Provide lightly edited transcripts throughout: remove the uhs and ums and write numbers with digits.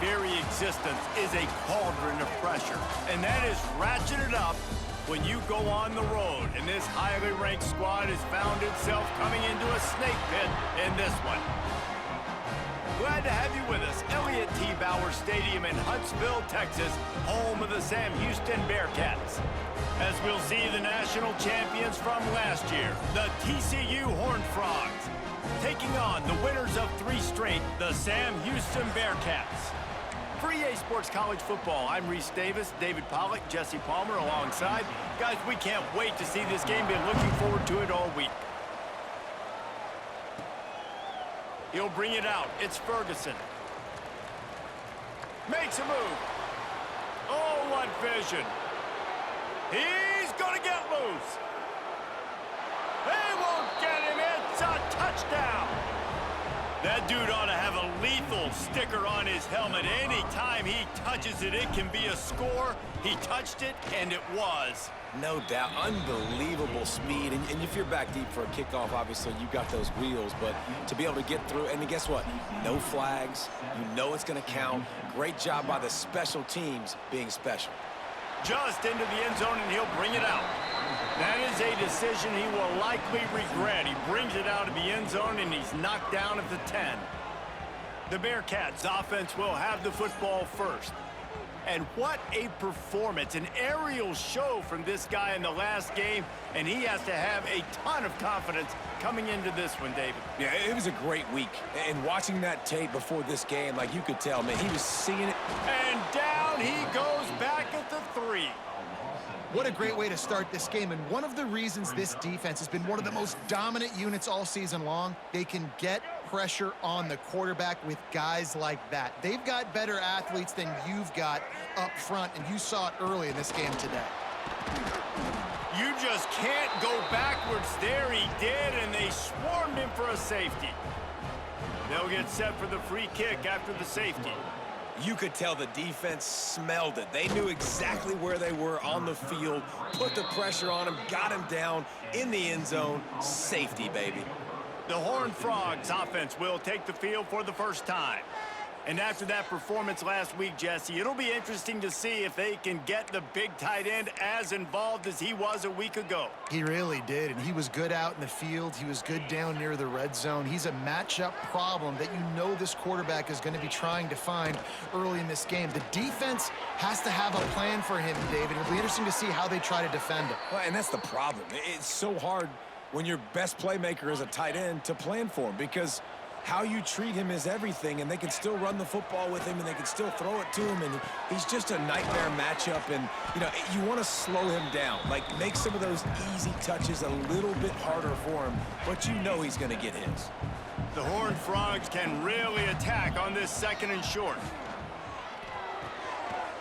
very existence is a cauldron of pressure, and that is ratcheted up when you go on the road. And this highly ranked squad has found itself coming into a snake pit in this one. Glad to have you with us. Elliott T. Bauer Stadium in Huntsville, Texas, home of the Sam Houston Bearcats. As we'll see the national champions from last year, the TCU Horned Frogs, taking on the winners of 3 straight, the Sam Houston Bearcats. For EA Sports College Football, I'm Reese Davis, David Pollack, Jesse Palmer alongside. Guys, we can't wait to see this game. Been looking forward to it all week. He'll bring it out. It's Ferguson. Makes a move. Oh, what vision. He's going to get loose. They won't get him. It's a touchdown. That dude ought to have a lethal sticker on his helmet. Anytime he touches it, it can be a score. He touched it, and it was. No doubt. Unbelievable speed. And if you're back deep for a kickoff, obviously, you got those wheels. But to be able to get through, and guess what? No flags. You know it's going to count. Great job by the special teams being special. Just into the end zone, and he'll bring it out. That is a decision he will likely regret. He brings it out of the end zone, and he's knocked down at the 10. The Bearcats offense will have the football first. And what a performance, an aerial show from this guy in the last game, and he has to have a ton of confidence coming into this one, David. Yeah, it was a great week. And watching that tape before this game, like you could tell, man, he was seeing it. And down he goes back at the 3. What a great way to start this game, and one of the reasons this defense has been one of the most dominant units all season long, they can get pressure on the quarterback with guys like that. They've got better athletes than you've got up front, and you saw it early in this game today. You just can't go backwards there. He did, and they swarmed him for a safety. They'll get set for the free kick after the safety. You could tell the defense smelled it. They knew exactly where they were on the field, put the pressure on him, got him down in the end zone. Safety, baby. The Horned Frogs offense will take the field for the first time. And after that performance last week, Jesse, it'll be interesting to see if they can get the big tight end as involved as he was a week ago. He really did, and he was good out in the field. He was good down near the red zone. He's a matchup problem that you know this quarterback is going to be trying to find early in this game. The defense has to have a plan for him, David. It'll be interesting to see how they try to defend him. Well, and that's the problem. It's so hard when your best playmaker is a tight end to plan for him, because how you treat him is everything, and they can still run the football with him, and they can still throw it to him, and he's just a nightmare matchup. And, you know, you want to slow him down, like make some of those easy touches a little bit harder for him, but you know he's going to get his. The Horned Frogs can really attack on this 2nd and short.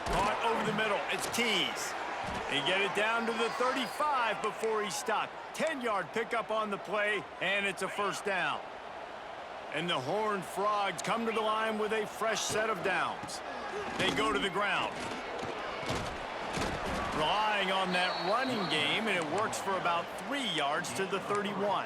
Caught over the middle. It's Tees. He get it down to the 35 before he stopped. 10-yard pickup on the play, and it's a first down. And the Horned Frogs come to the line with a fresh set of downs. They go to the ground. Relying on that running game, and it works for about 3 yards to the 31.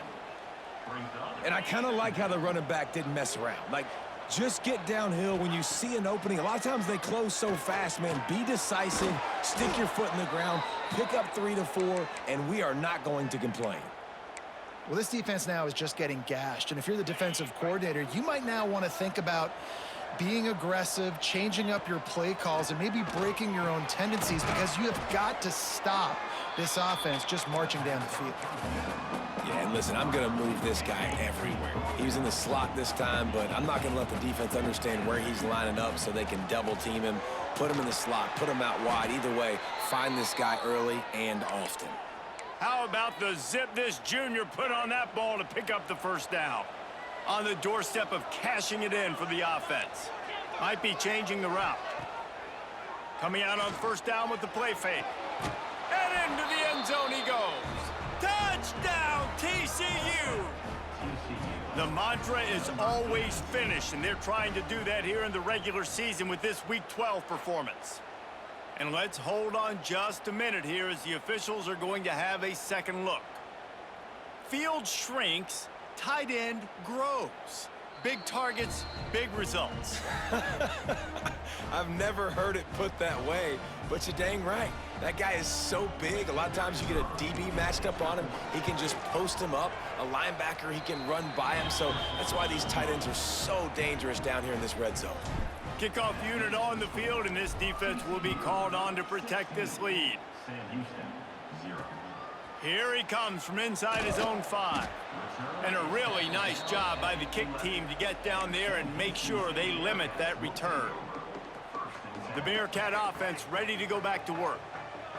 And I kind of like how the running back didn't mess around. Like, just get downhill when you see an opening. A lot of times they close so fast, man. Be decisive, stick your foot in the ground, pick up 3 to 4, and we are not going to complain. Well, this defense now is just getting gashed, and if you're the defensive coordinator, you might now want to think about being aggressive, changing up your play calls, and maybe breaking your own tendencies, because you have got to stop this offense just marching down the field. Yeah, and listen, I'm going to move this guy everywhere. He was in the slot this time, but I'm not going to let the defense understand where he's lining up so they can double team him, put him in the slot, put him out wide. Either way, find this guy early and often. How about the zip this junior put on that ball to pick up the first down? On the doorstep of cashing it in for the offense. Might be changing the route. Coming out on first down with the play fake. And into the end zone he goes. Touchdown, TCU! The mantra is always finish, and they're trying to do that here in the regular season with this Week 12 performance. And let's hold on just a minute here as the officials are going to have a second look. Field shrinks, tight end grows. Big targets, big results. I've never heard it put that way, but you're dang right. That guy is so big. A lot of times you get a DB matched up on him. He can just post him up. A linebacker, he can run by him. So that's why these tight ends are so dangerous down here in this red zone. Kickoff unit on the field, and this defense will be called on to protect this lead. Here he comes from inside his own 5. And a really nice job by the kick team to get down there and make sure they limit that return. The Bearcat offense ready to go back to work.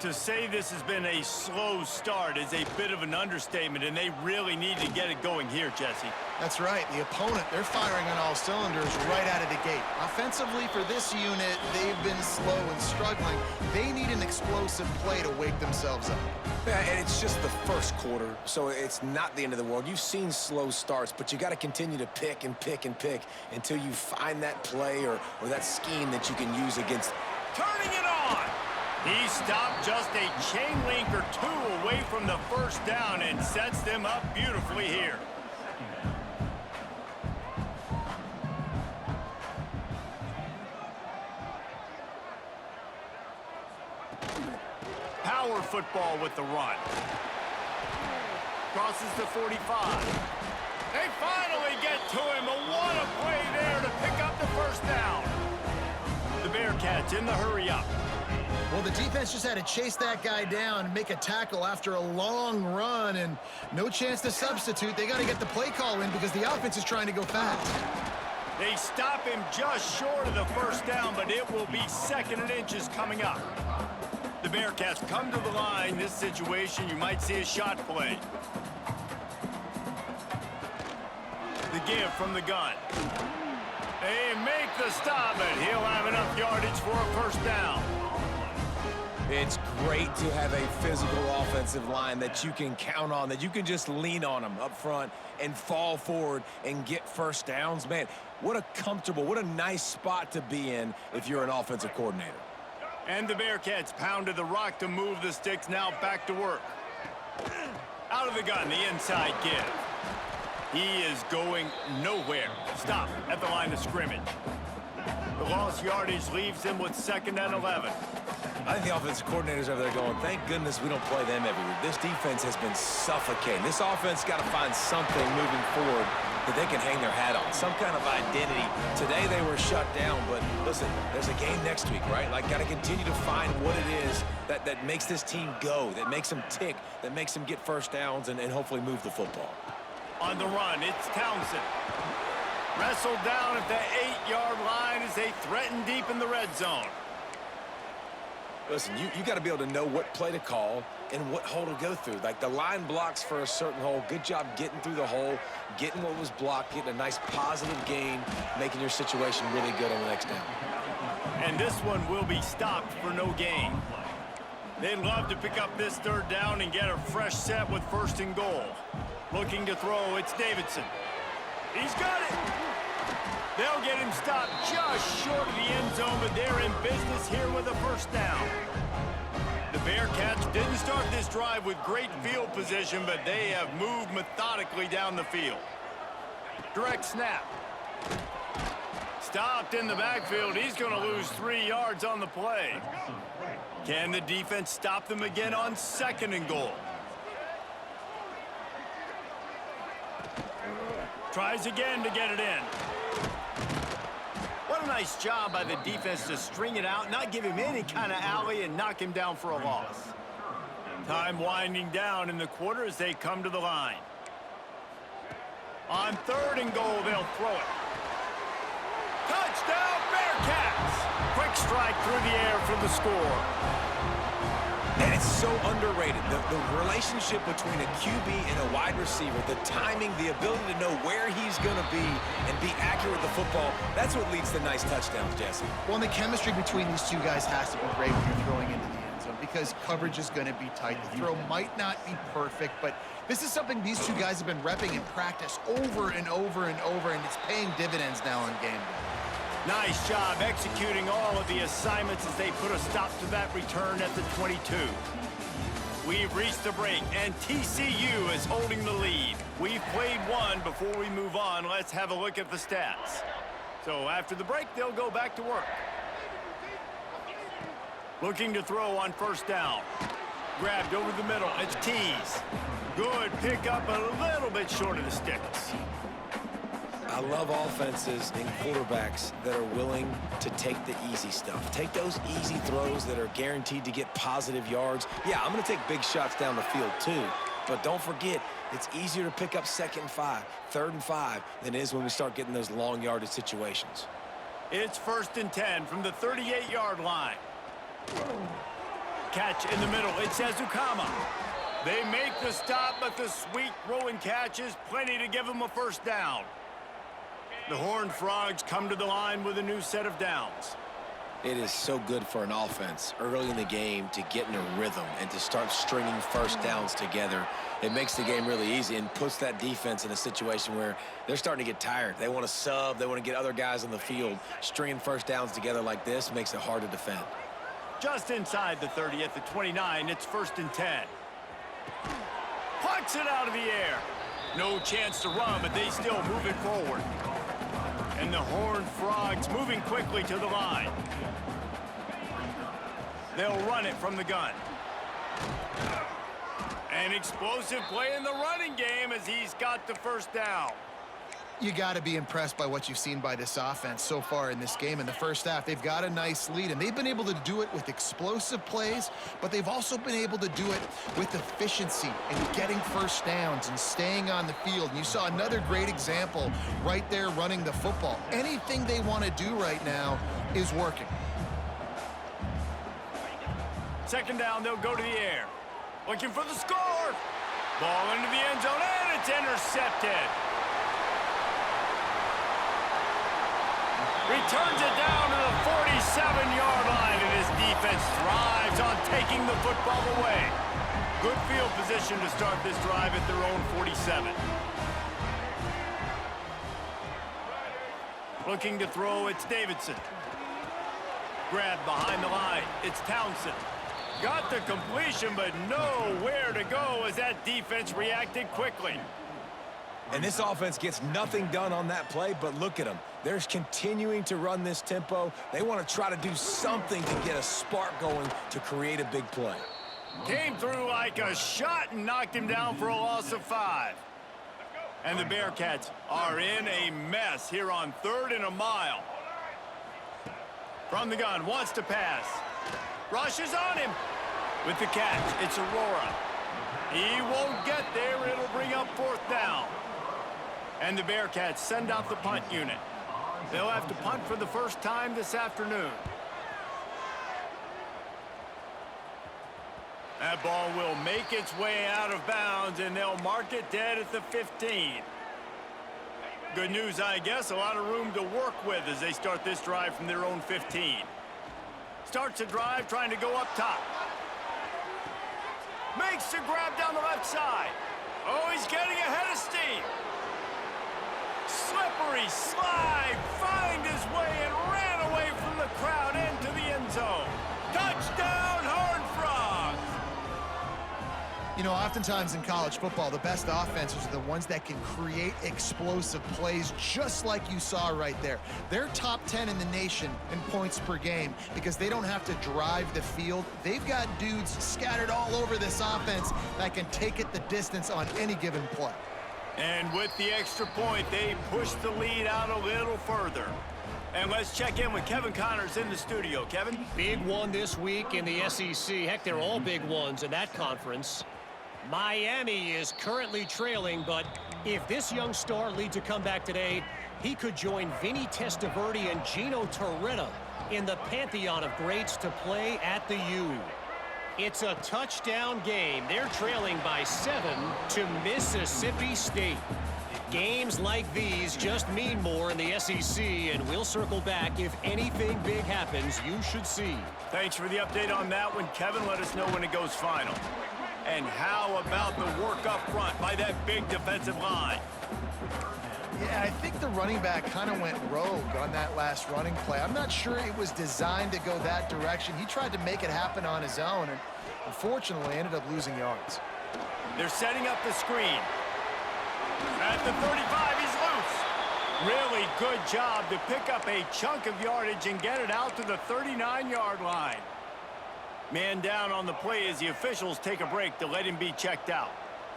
To say this has been a slow start is a bit of an understatement, and they really need to get it going here, Jesse. That's right. The opponent, they're firing on all cylinders right out of the gate. Offensively for this unit, they've been slow and struggling. They need an explosive play to wake themselves up. Yeah, and it's just the first quarter, so it's not the end of the world. You've seen slow starts, but you got to continue to pick and pick and pick until you find that play or that scheme that you can use against. Turning it on! He stopped just a chain link or 2 away from the first down and sets them up beautifully here. Power football with the run. Crosses the 45. They finally get to him, but what a play there to pick up the first down. The Bearcats in the hurry up. Well, the defense just had to chase that guy down and make a tackle after a long run, and no chance to substitute. They got to get the play call in because the offense is trying to go fast. They stop him just short of the first down, but it will be 2nd and inches coming up. The Bearcats come to the line. This situation, you might see a shot play. The give from the gun. They make the stop, but he'll have enough yardage for a first down. It's great to have a physical offensive line that you can count on, that you can just lean on them up front and fall forward and get first downs. Man, what a comfortable, what a nice spot to be in if you're an offensive coordinator. And the Bearcats pounded the rock to move the sticks, now back to work. Out of the gun, the inside give. He is going nowhere. Stop at the line of scrimmage. The lost yardage leaves him with 2nd and 11. I think the offensive coordinators over there going, thank goodness we don't play them every week. This defense has been suffocating. This offense got to find something moving forward that they can hang their hat on, some kind of identity. Today they were shut down, but listen, there's a game next week, right? Like, got to continue to find what it is that makes this team go, that makes them tick, that makes them get first downs and hopefully move the football. On the run, it's Townsend. Wrestled down at the 8-yard line as they threaten deep in the red zone. Listen, you got to be able to know what play to call and what hole to go through. Like, the line blocks for a certain hole. Good job getting through the hole, getting what was blocked, getting a nice positive gain, making your situation really good on the next down. And this one will be stopped for no gain. They'd love to pick up this 3rd down and get a fresh set with 1st and goal. Looking to throw, it's Davidson. He's got it. They'll get him stopped just short of the end zone, but they're in business here with a first down. The Bearcats didn't start this drive with great field position, but they have moved methodically down the field. Direct snap. Stopped in the backfield. He's going to lose 3 yards on the play. Can the defense stop them again on 2nd and goal? Tries again to get it in. What a nice job by the defense to string it out, not give him any kind of alley, and knock him down for a loss. Time winding down in the quarter as they come to the line. On 3rd and goal, they'll throw it. Touchdown, Bearcats! Quick strike through the air for the score. And it's so underrated. The relationship between a QB and a wide receiver, the timing, the ability to know where he's going to be and be accurate with the football, that's what leads to nice touchdowns, Jesse. Well, and the chemistry between these 2 guys has to be great when you're throwing into the end zone because coverage is going to be tight. The throw might not be perfect, but this is something these 2 guys have been repping in practice over and over and over, and it's paying dividends now on game day. Nice job executing all of the assignments as they put a stop to that return at the 22. We've reached the break, and TCU is holding the lead. We've played one. Before we move on, let's have a look at the stats. So after the break, they'll go back to work. Looking to throw on first down. Grabbed over the middle. It's Tease. Good pickup, a little bit short of the sticks. I love offenses and quarterbacks that are willing to take the easy stuff. Take those easy throws that are guaranteed to get positive yards. Yeah, I'm going to take big shots down the field too. But don't forget, it's easier to pick up 2nd and 5, 3rd and 5 than it is when we start getting those long yardage situations. It's 1st and 10 from the 38-yard line. Catch in the middle. It's Ezukama. They make the stop, but the sweet throw and catch is plenty to give them a first down. The Horned Frogs come to the line with a new set of downs. It is so good for an offense early in the game to get in a rhythm and to start stringing first downs together. It makes the game really easy and puts that defense in a situation where they're starting to get tired. They want to sub. They want to get other guys on the field. Stringing first downs together like this makes it hard to defend. Just inside the 30 at the 29, it's 1st and 10. Plucks it out of the air. No chance to run, but they still move it forward. And the Horned Frogs moving quickly to the line. They'll run it from the gun. An explosive play in the running game as he's got the first down. You got to be impressed by what you've seen by this offense so far in this game. In the first half, they've got a nice lead, and they've been able to do it with explosive plays, but they've also been able to do it with efficiency and getting first downs and staying on the field. And you saw another great example right there running the football. Anything they want to do right now is working. 2nd down, they'll go to the air. Looking for the score. Ball into the end zone, and it's intercepted. Returns it down to the 47-yard line, and his defense thrives on taking the football away. Good field position to start this drive at their own 47. Looking to throw, it's Davidson. Grabbed behind the line, it's Townsend. Got the completion, but nowhere to go as that defense reacted quickly. And this offense gets nothing done on that play, but look at them. They're continuing to run this tempo. They want to try to do something to get a spark going to create a big play. Came through like a shot and knocked him down for a loss of 5. And the Bearcats are in a mess here on 3rd and a mile. From the gun, wants to pass. Rushes on him. With the catch, it's Aurora. He won't get there. It'll bring up 4th down. And the Bearcats send out the punt unit. They'll have to punt for the first time this afternoon. That ball will make its way out of bounds, and they'll mark it dead at the 15. Good news, I guess. A lot of room to work with as they start this drive from their own 15. Starts the drive trying to go up top. Makes the grab down the left side. Oh, he's getting ahead of steam. Slippery slide, find his way and ran away from the crowd into the end zone. Touchdown, Horned Frogs! You know, oftentimes in college football, the best offenses are the ones that can create explosive plays, just like you saw right there. They're top 10 in the nation in points per game because they don't have to drive the field. They've got dudes scattered all over this offense that can take it the distance on any given play. And with the extra point, they push the lead out a little further. And let's check in with Kevin Connors in the studio. Kevin? Big one this week in the SEC. Heck, they're all big ones in that conference. Miami is currently trailing, but if this young star leads a comeback today, he could join Vinny Testaverde and Gino Torretta in the pantheon of greats to play at the U. It's a touchdown game. They're trailing by 7 to Mississippi State. Games like these just mean more in the SEC, and we'll circle back if anything big happens you should see. Thanks for the update on that one, Kevin. Let us know when it goes final. And how about the work up front by that big defensive line? Yeah, I think the running back kind of went rogue on that last running play. I'm not sure it was designed to go that direction. He tried to make it happen on his own, and unfortunately ended up losing yards. They're setting up the screen. At the 35, he's loose. Really good job to pick up a chunk of yardage and get it out to the 39-yard line. Man down on the play as the officials take a break to let him be checked out.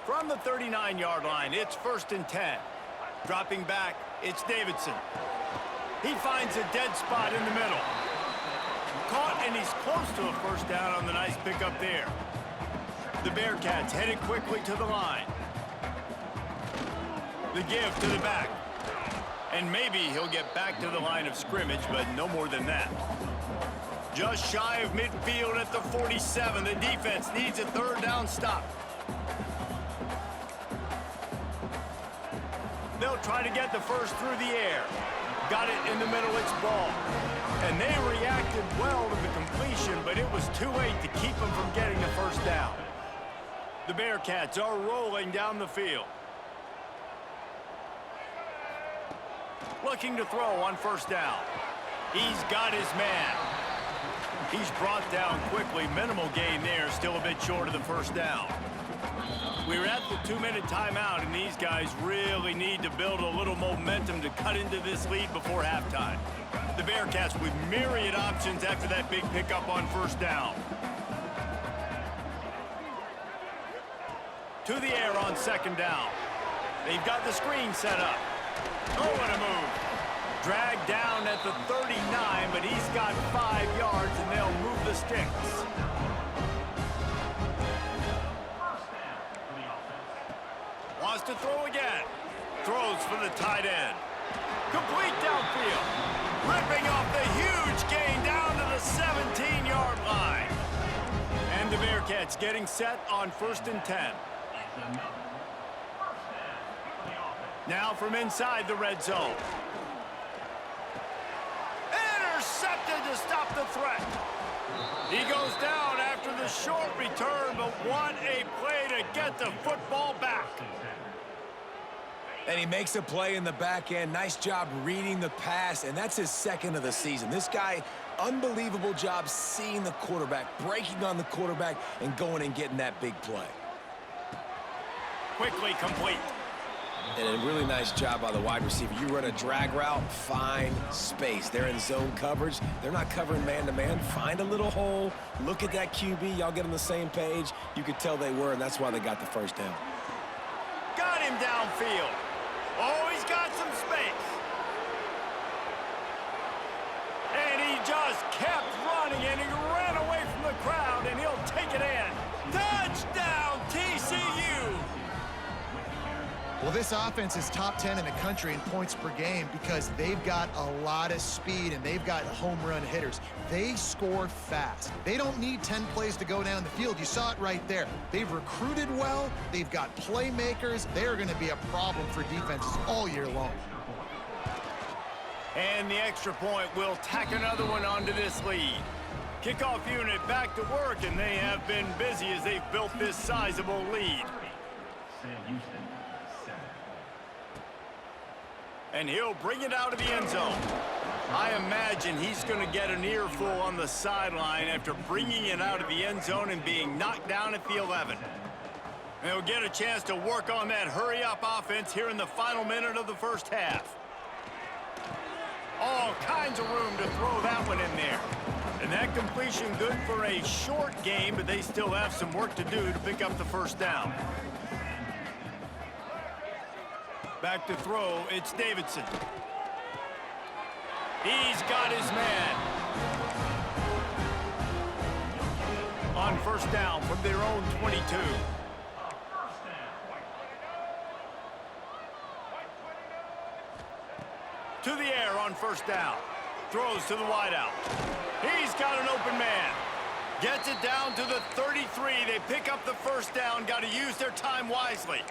From the 39-yard line, it's 1st and 10. Dropping back, it's Davidson. He finds a dead spot in the middle. Caught, and he's close to a first down on the nice pickup there. The Bearcats headed quickly to the line. The give to the back. And maybe he'll get back to the line of scrimmage, but no more than that. Just shy of midfield at the 47. The defense needs a 3rd down stop. They'll try to get the first through the air. Got it in the middle, it's ball. And they reacted well to the completion, but it was too late to keep them from getting the first down. The Bearcats are rolling down the field. Looking to throw on 1st down. He's got his man. He's brought down quickly. Minimal gain there, still a bit short of the first down. We're at the 2-minute timeout, and these guys really need to build a little momentum to cut into this lead before halftime. The Bearcats with myriad options after that big pickup on 1st down. To the air on 2nd down. They've got the screen set up. Oh, what a move. Dragged down at the 39, but he's got 5 yards, and they'll move the sticks. Wants to throw again. Throws for the tight end. Complete downfield. Ripping off the huge gain down to the 17-yard line. And the Bearcats getting set on 1st and 10. Now from inside the red zone. Intercepted to stop the threat. He goes down after the short return, but what a play to get the football back. And he makes a play in the back end. Nice job reading the pass, and that's his 2nd of the season. This guy, unbelievable job seeing the quarterback, breaking on the quarterback, and going and getting that big play. Quickly complete. And a really nice job by the wide receiver. You run a drag route, find space. They're in zone coverage. They're not covering man-to-man. Find a little hole. Look at that QB. Y'all get on the same page. You could tell they were, and that's why they got the first down. Got him downfield. Oh, he's got some space. And he just kept running, and he ran away from the crowd, and he'll take it in. Touchdown, TCU! Well, this offense is top 10 in the country in points per game because they've got a lot of speed and they've got home run hitters. They score fast. They don't need 10 plays to go down the field. You saw it right there. They've recruited well. They've got playmakers. They're going to be a problem for defenses all year long. And the extra point will tack another one onto this lead. Kickoff unit back to work, and they have been busy as they've built this sizable lead. And he'll bring it out of the end zone. I imagine he's going to get an earful on the sideline after bringing it out of the end zone and being knocked down at the 11. And he'll get a chance to work on that hurry-up offense here in the final minute of the first half. All kinds of room to throw that one in there. And that completion good for a short game, but they still have some work to do to pick up the first down. Back to throw, it's Davidson. He's got his man. On first down from their own 22. To the air on first down. Throws to the wideout. He's got an open man. Gets it down to the 33. They pick up the first down. Got to use their time wisely.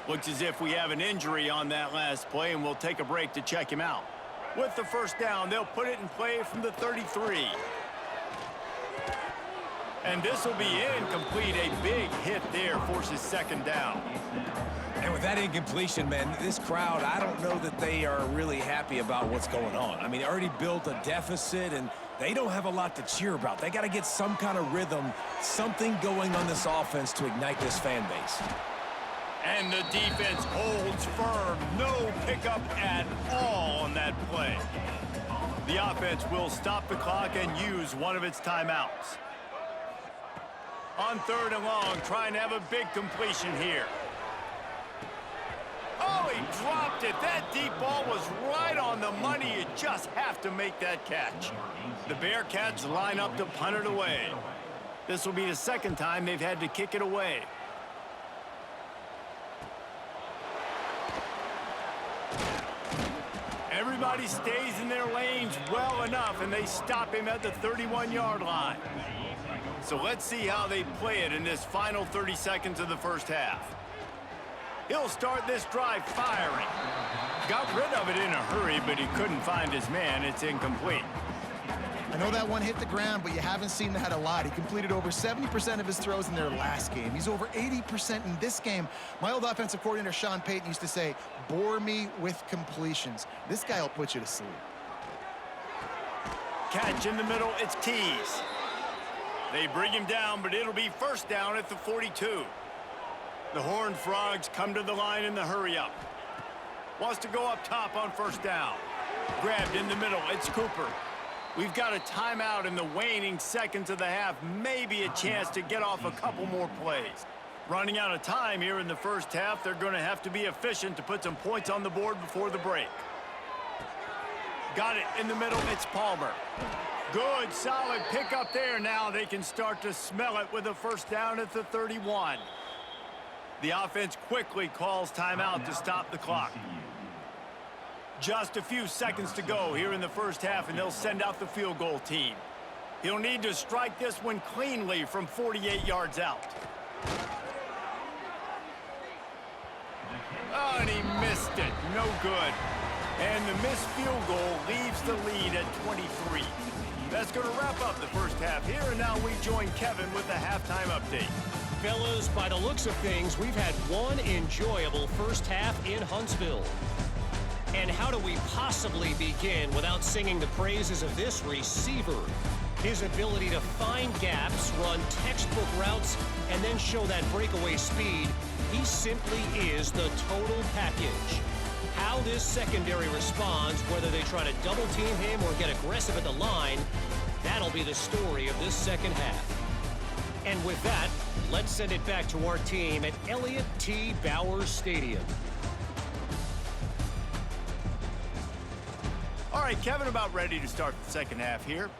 Looks as if we have an injury on that last play, and we'll take a break to check him out. With the first down, they'll put it in play from the 33. And this will be incomplete. A big hit there forces second down. And with that incompletion, man, this crowd, I don't know that they are really happy about what's going on. I mean, already built a deficit, and they don't have a lot to cheer about. They got to get some kind of rhythm, something going on this offense to ignite this fan base. And the defense holds firm. No pickup at all on that play. The offense will stop the clock and use one of its timeouts. On 3rd and long, trying to have a big completion here. Oh, he dropped it. That deep ball was right on the money. You just have to make that catch. The Bearcats line up to punt it away. This will be the 2nd time they've had to kick it away. Everybody stays in their lanes well enough, and they stop him at the 31-yard line. So let's see how they play it in this final 30 seconds of the first half. He'll start this drive firing. Got rid of it in a hurry, but he couldn't find his man. It's incomplete. I know that one hit the ground, but you haven't seen that a lot. He completed over 70% of his throws in their last game. He's over 80% in this game. My old offensive coordinator, Sean Payton, used to say, bore me with completions. This guy will put you to sleep. Catch in the middle, it's Tees. They bring him down, but it'll be 1st down at the 42. The Horned Frogs come to the line in the hurry-up. Wants to go up top on 1st down. Grabbed in the middle, it's Cooper. We've got a timeout in the waning seconds of the half. Maybe a chance to get off a couple more plays. Running out of time here in the first half. They're going to have to be efficient to put some points on the board before the break. Got it in the middle. It's Palmer. Good, solid pickup there. Now they can start to smell it with a 1st down at the 31. The offense quickly calls timeout to stop the clock. Just a few seconds to go here in the first half, and they'll send out the field goal team. He'll need to strike this one cleanly from 48 yards out. Oh, and he missed it. No good. And the missed field goal leaves the lead at 23. That's going to wrap up the first half here, and now we join Kevin with the halftime update. Fellas, by the looks of things, we've had one enjoyable first half in Huntsville. And how do we possibly begin without singing the praises of this receiver? His ability to find gaps, run textbook routes, and then show that breakaway speed. He simply is the total package. How this secondary responds, whether they try to double team him or get aggressive at the line, that'll be the story of this second half. And with that, let's send it back to our team at Elliott T. Bowers Stadium. All right, Kevin, about ready to start the second half here.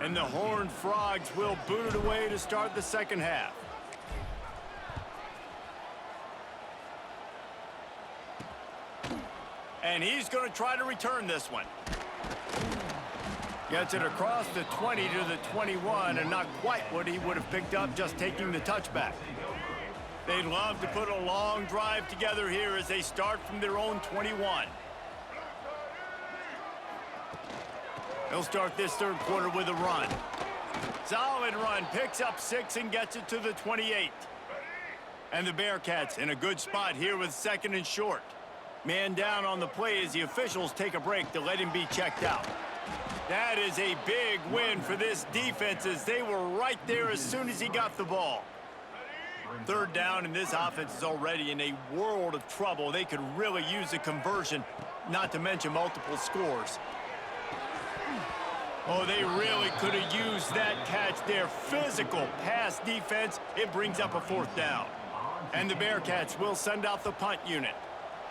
And the Horned Frogs will boot it away to start the second half. And he's going to try to return this one. Gets it across the 20 to the 21, and not quite what he would have picked up just taking the touchback. They'd love to put a long drive together here as they start from their own 21. They'll start this third quarter with a run. Solid run, picks up 6 and gets it to the 28. And the Bearcats in a good spot here with 2nd and short. Man down on the play as the officials take a break to let him be checked out. That is a big win for this defense as they were right there as soon as he got the ball. 3rd down, and this offense is already in a world of trouble. They could really use a conversion, not to mention multiple scores. Oh, they really could have used that catch there. Physical pass defense. It brings up a 4th down. And the Bearcats will send out the punt unit.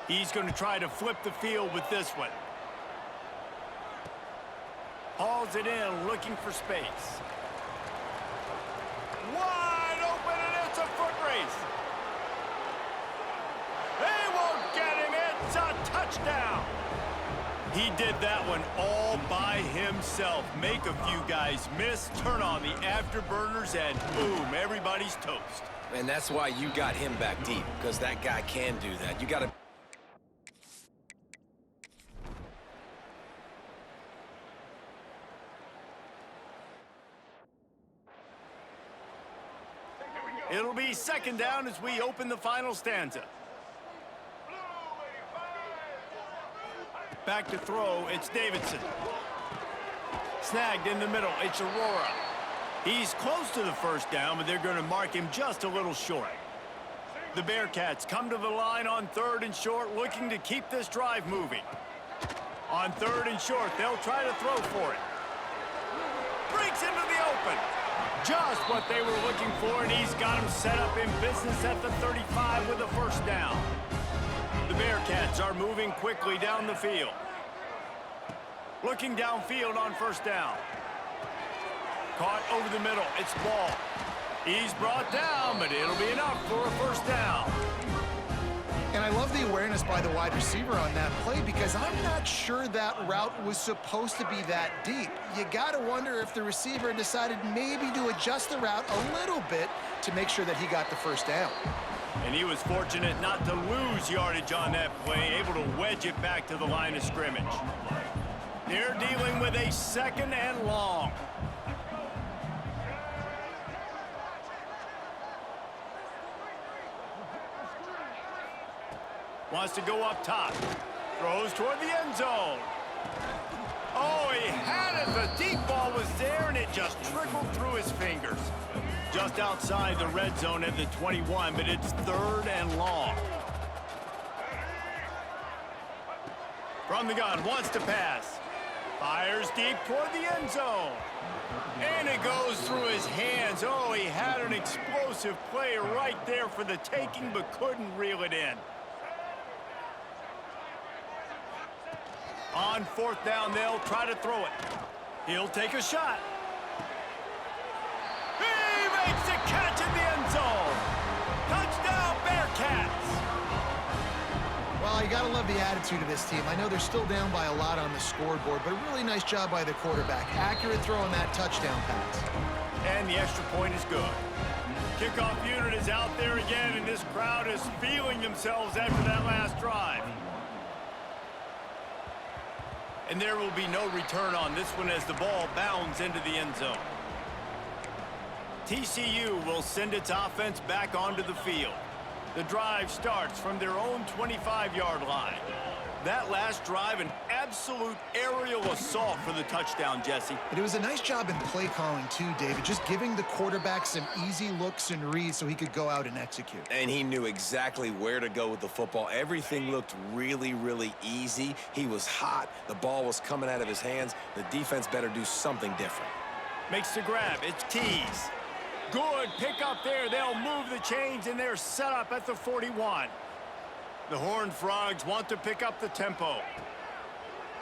He's going to try to flip the field with this one. Hauls it in, looking for space. Wide open, and it's a foot race. They won't get him. It's a touchdown. He did that one all by himself. Make a few guys miss, turn on the afterburners, and boom, everybody's toast. And that's why you got him back deep, because that guy can do that. You got to... It'll be 2nd down as we open the final stanza. Back to throw, it's Davidson. Snagged in the middle, it's Aurora. He's close to the 1st down, but they're going to mark him just a little short. The Bearcats come to the line on 3rd and short, looking to keep this drive moving. On 3rd and short, they'll try to throw for it. Breaks into the open. Just what they were looking for, and he's got him set up in business at the 35 with a first down. The Bearcats are moving quickly down the field. Looking downfield on first down. Caught over the middle. It's Ball. He's brought down, but it'll be enough for a first down. And I love the awareness by the wide receiver on that play because I'm not sure that route was supposed to be that deep. You got to wonder if the receiver decided maybe to adjust the route a little bit to make sure that he got the first down. And he was fortunate not to lose yardage on that play, able to wedge it back to the line of scrimmage. They're dealing with a 2nd and long. Wants to go up top. Throws toward the end zone. Oh, he had it. The deep ball was there, and it just trickled through his fingers. Just outside the red zone at the 21, but it's 3rd and long. From the gun, wants to pass. Fires deep toward the end zone. And it goes through his hands. Oh, he had an explosive play right there for the taking, but couldn't reel it in. On 4th down, they'll try to throw it. He'll take a shot. He makes the catch in the end zone. Touchdown, Bearcats. Well, you got to love the attitude of this team. I know they're still down by a lot on the scoreboard, but a really nice job by the quarterback. Accurate throw on that touchdown pass. And the extra point is good. Kickoff unit is out there again, and this crowd is feeling themselves after that last drive. And there will be no return on this one as the ball bounds into the end zone. TCU will send its offense back onto the field. The drive starts from their own 25-yard line. That last drive, an absolute aerial assault for the touchdown, Jesse. But it was a nice job in play calling too, David, just giving the quarterback some easy looks and reads so he could go out and execute. And he knew exactly where to go with the football. Everything looked really, really easy. He was hot. The ball was coming out of his hands. The defense better do something different. Makes the grab. It's Keys. Good pick up there. They'll move the chains, and they're set up at the 41. The Horned Frogs want to pick up the tempo.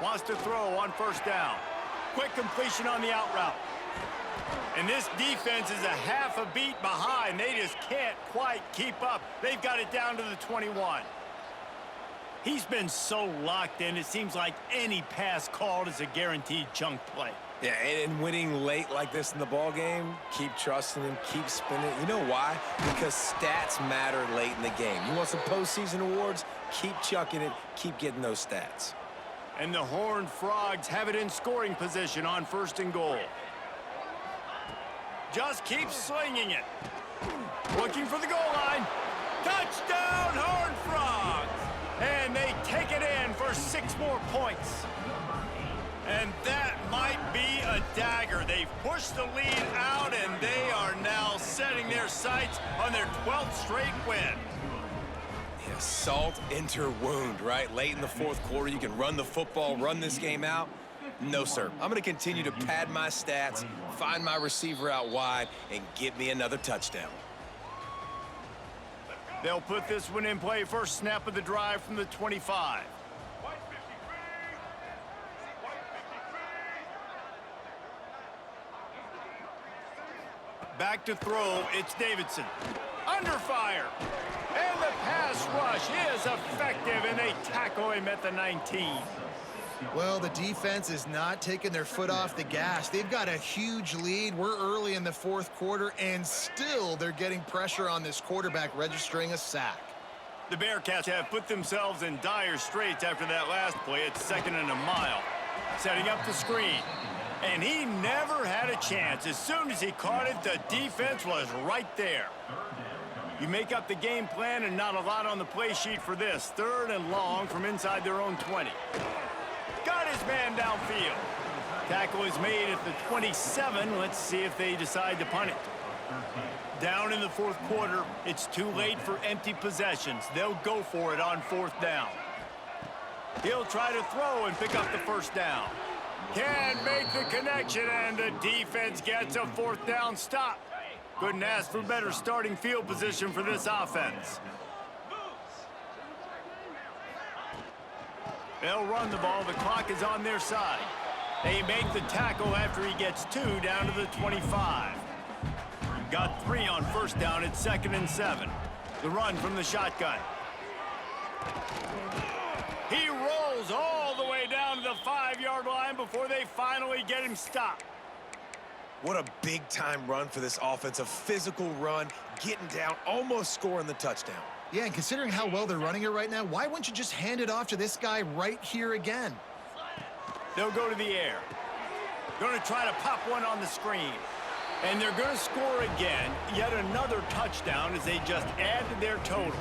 Wants to throw on first down. Quick completion on the out route. And this defense is a half a beat behind. They just can't quite keep up. They've got it down to the 21. He's been so locked in, it seems like any pass called is a guaranteed chunk play. Yeah, and winning late like this in the ball game, keep trusting him, keep spinning. You know why? Because stats matter late in the game. You want some postseason awards? Keep chucking it, keep getting those stats. And the Horned Frogs have it in scoring position on 1st and goal. Just keep slinging it. Looking for the goal line. Touchdown, Horned Frogs! And they take it in for 6 more points. And that might be a dagger. They've pushed the lead out, and they are now setting their sights on their 12th straight win. Yeah, salt into wound, right? Late in the 4th quarter, you can run the football, run this game out. No, sir. I'm going to continue to pad my stats, find my receiver out wide, and get me another touchdown. They'll put this one in play. First snap of the drive from the 25. Back to throw, it's Davidson. Under fire. And the pass rush is effective, and they tackle him at the 19. Well, the defense is not taking their foot off the gas. They've got a huge lead. We're early in the 4th quarter, and still they're getting pressure on this quarterback, registering a sack. The Bearcats have put themselves in dire straits after that last play. It's 2nd and a mile. Setting up the screen. And he never had a chance. As soon as he caught it, the defense was right there. You make up the game plan and not a lot on the play sheet for this. 3rd and long from inside their own 20. Got his man downfield. Tackle is made at the 27. Let's see if they decide to punt it. Down in the 4th quarter, it's too late for empty possessions. They'll go for it on 4th down. He'll try to throw and pick up the first down. Can't make the connection, and the defense gets a fourth down stop. Couldn't ask for better starting field position for this offense. They'll run the ball. The clock is on their side. They make the tackle after he gets 2 down to the 25. Got 3 on first down. It's 2nd and 7. The run from the shotgun. He rolls all the way down to the 5-yard line before they finally get him stopped. What a big-time run for this offense. A physical run, getting down, almost scoring the touchdown. Yeah, and considering how well they're running it right now, why wouldn't you just hand it off to this guy right here again? They'll go to the air. Going to try to pop one on the screen. And they're going to score again. Yet another touchdown as they just add to their total.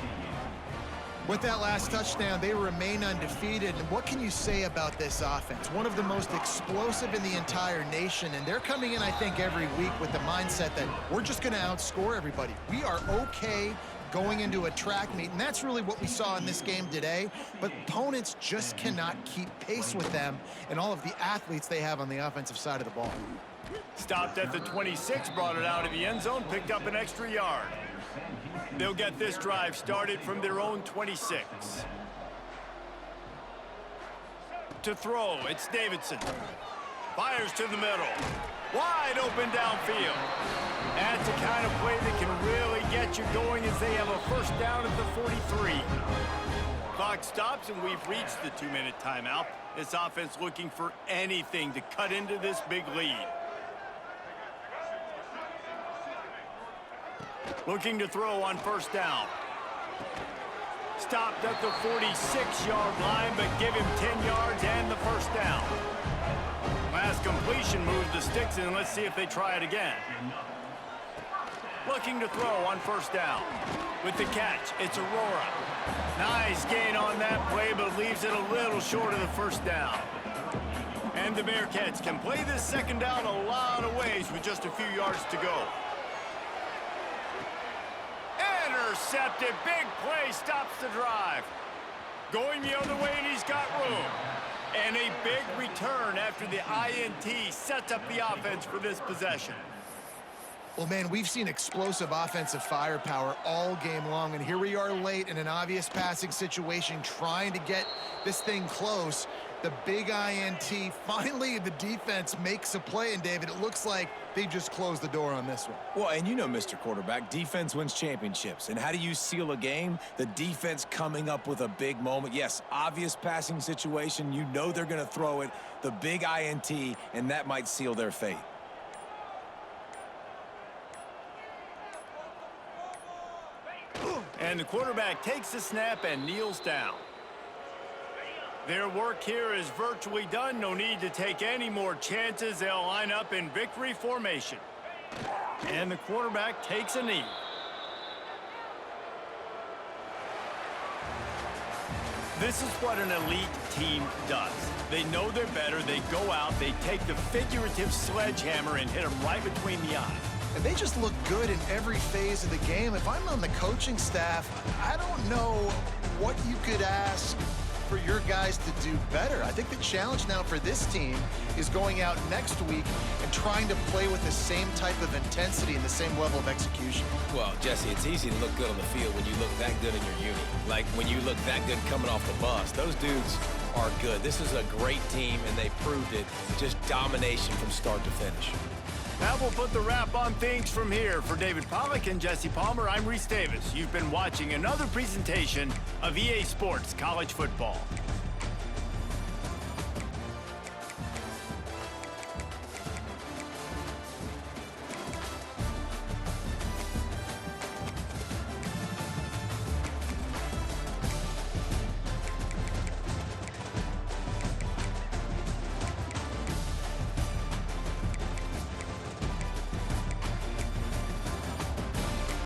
With that last touchdown, they remain undefeated. And what can you say about this offense? One of the most explosive in the entire nation. And they're coming in, I think, every week with the mindset that we're just going to outscore everybody. We are okay going into a track meet, and that's really what we saw in this game today. But opponents just cannot keep pace with them and all of the athletes they have on the offensive side of the ball. Stopped at the 26, brought it out of the end zone, picked up an extra yard. They'll get this drive started from their own 26. To throw, it's Davidson. Fires to the middle. Wide open downfield. That's the kind of play that can really get you going as they have a first down at the 43. Clock stops, and we've reached the 2-minute timeout. This offense looking for anything to cut into this big lead. Looking to throw on first down. Stopped at the 46-yard line, but give him 10 yards and the first down. Last completion moved the sticks, and let's see if they try it again. Looking to throw on first down. With the catch, it's Aurora. Nice gain on that play, but leaves it a little short of the first down. And the Bearcats can play this second down a lot of ways with just a few yards to go. Intercepted. Big play stops the drive. Going the other way, and he's got room. And a big return after the INT sets up the offense for this possession. Well, man, we've seen explosive offensive firepower all game long, and here we are late in an obvious passing situation trying to get this thing close. The big INT, finally the defense makes a play, and David, it looks like they just closed the door on this one. Well, and you know, Mr. Quarterback, defense wins championships. And how do you seal a game? The defense coming up with a big moment. Yes, obvious passing situation. You know they're going to throw it. The big INT, and that might seal their fate. And the quarterback takes the snap and kneels down. Their work here is virtually done. No need to take any more chances. They'll line up in victory formation. And the quarterback takes a knee. This is what an elite team does. They know they're better. They go out. They take the figurative sledgehammer and hit them right between the eyes. And they just look good in every phase of the game. If I'm on the coaching staff, I don't know what you could ask for your guys to do better. I think the challenge now for this team is going out next week and trying to play with the same type of intensity and the same level of execution. Well, Jesse, it's easy to look good on the field when you look that good in your unit. Like when you look that good coming off the bus. Those dudes are good. This is a great team, and they proved it. Just domination from start to finish. That will put the wrap on things from here. For David Pollack and Jesse Palmer, I'm Reese Davis. You've been watching another presentation of EA Sports College Football.